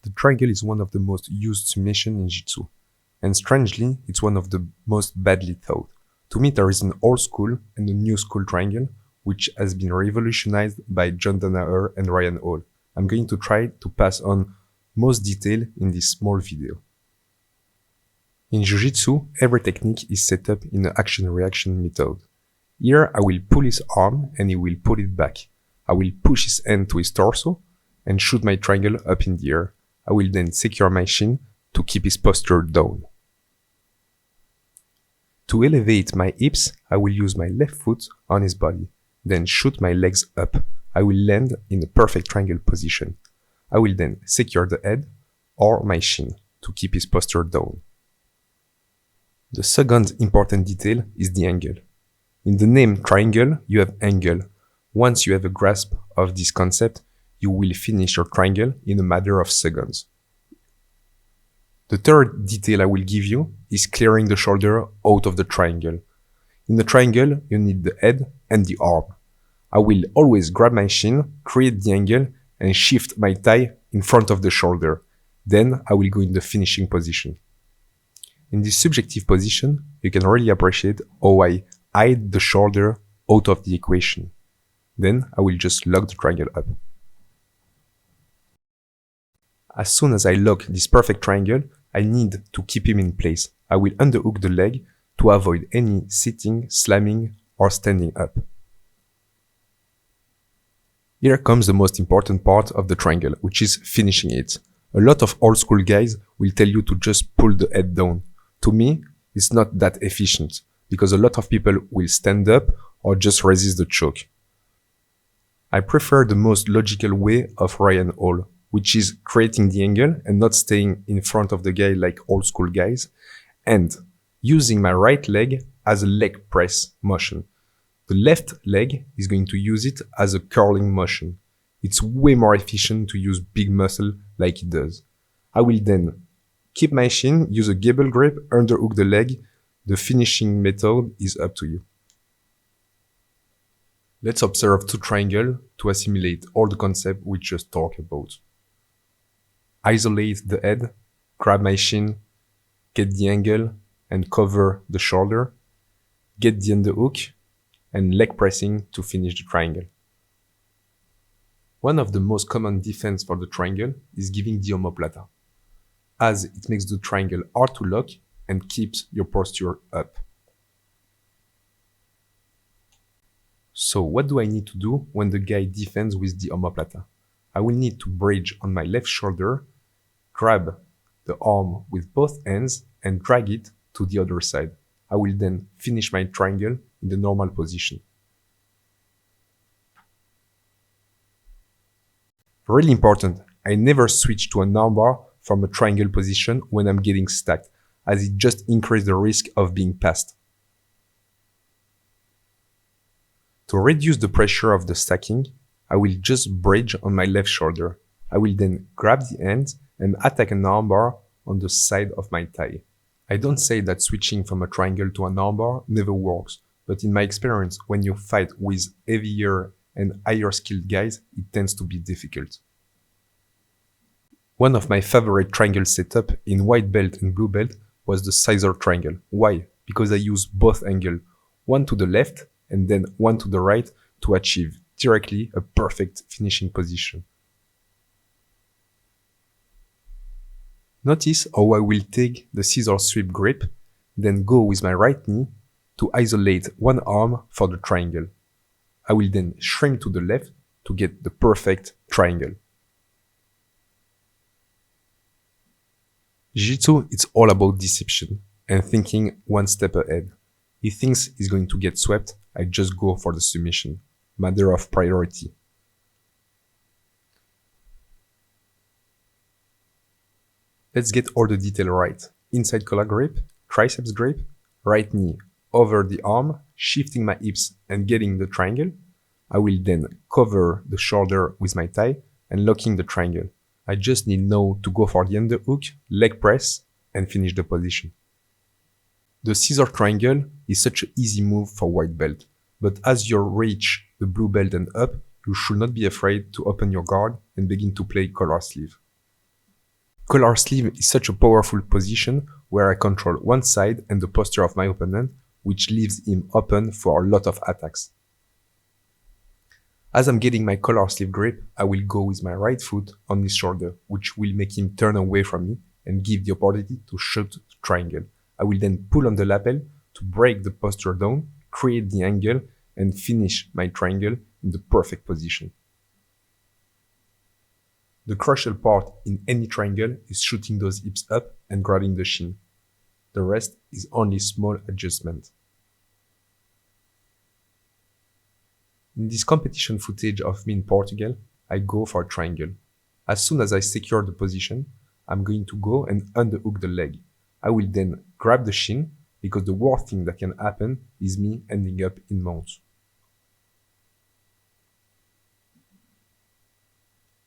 The triangle is one of the most used submission in Jiu-Jitsu, and strangely, it's one of the most badly taught. To me, there is an old school and a new school triangle, which has been revolutionized by John Danaher and Ryan Hall. I'm going to try to pass on most detail in this small video. In Jiu-Jitsu, every technique is set up in an action-reaction method. Here, I will pull his arm and he will pull it back. I will push his hand to his torso and shoot my triangle up in the air. I will then secure my shin to keep his posture down. To elevate my hips, I will use my left foot on his body, then shoot my legs up. I will land in a perfect triangle position. I will then secure the head or my shin to keep his posture down. The second important detail is the angle. In the name triangle, you have angle. Once you have a grasp of this concept, you will finish your triangle in a matter of seconds. The third detail I will give you is clearing the shoulder out of the triangle. In the triangle, you need the head and the arm. I will always grab my shin, create the angle, and shift my thigh in front of the shoulder. Then I will go in the finishing position. In this subjective position, you can really appreciate how I hide the shoulder out of the equation. Then I will just lock the triangle up. As soon as I lock this perfect triangle, I need to keep him in place. I will underhook the leg to avoid any sitting, slamming, or standing up. Here comes the most important part of the triangle, which is finishing it. A lot of old school guys will tell you to just pull the head down. To me, it's not that efficient, because a lot of people will stand up or just resist the choke. I prefer the most logical way of Ryan Hall, which is creating the angle and not staying in front of the guy like old school guys, and using my right leg as a leg press motion. The left leg is going to use it as a curling motion. It's way more efficient to use big muscle like it does. I will then keep my shin, use a gable grip, underhook the leg. The finishing method is up to you. Let's observe two triangles to assimilate all the concepts we just talked about. Isolate the head, grab my shin, get the angle and cover the shoulder, get the underhook, and leg pressing to finish the triangle. One of the most common defense for the triangle is giving the omoplata, as it makes the triangle hard to lock and keeps your posture up. So what do I need to do when the guy defends with the omoplata? I will need to bridge on my left shoulder, grab the arm with both hands and drag it to the other side. I will then finish my triangle in the normal position. Really important, I never switch to an armbar from a triangle position when I'm getting stacked, as it just increases the risk of being passed. To reduce the pressure of the stacking, I will just bridge on my left shoulder. I will then grab the hand and attack an armbar on the side of my thigh. I don't say that switching from a triangle to an armbar never works, but in my experience, when you fight with heavier and higher skilled guys, it tends to be difficult. One of my favorite triangle setup in white belt and blue belt was the scissor triangle. Why? Because I use both angles, one to the left and then one to the right to achieve directly a perfect finishing position. Notice how I will take the scissor sweep grip, then go with my right knee to isolate one arm for the triangle. I will then shrink to the left to get the perfect triangle. Jiu-Jitsu, it's all about deception and thinking one step ahead. He thinks he's going to get swept, I just go for the submission. Matter of priority. Let's get all the detail right. Inside collar grip, triceps grip, right knee over the arm, shifting my hips and getting the triangle. I will then cover the shoulder with my thigh and locking the triangle. I just need now to go for the underhook, leg press, and finish the position. The scissor triangle is such an easy move for white belt, but as you reach the blue belt and up, you should not be afraid to open your guard and begin to play collar sleeve. Collar sleeve is such a powerful position where I control one side and the posture of my opponent, which leaves him open for a lot of attacks. As I'm getting my collar sleeve grip, I will go with my right foot on his shoulder, which will make him turn away from me and give the opportunity to shoot the triangle. I will then pull on the lapel to break the posture down, create the angle, and finish my triangle in the perfect position. The crucial part in any triangle is shooting those hips up and grabbing the shin. The rest is only small adjustment. In this competition footage of me in Portugal, I go for a triangle. As soon as I secure the position, I'm going to go and underhook the leg. I will then grab the shin, because the worst thing that can happen is me ending up in mount.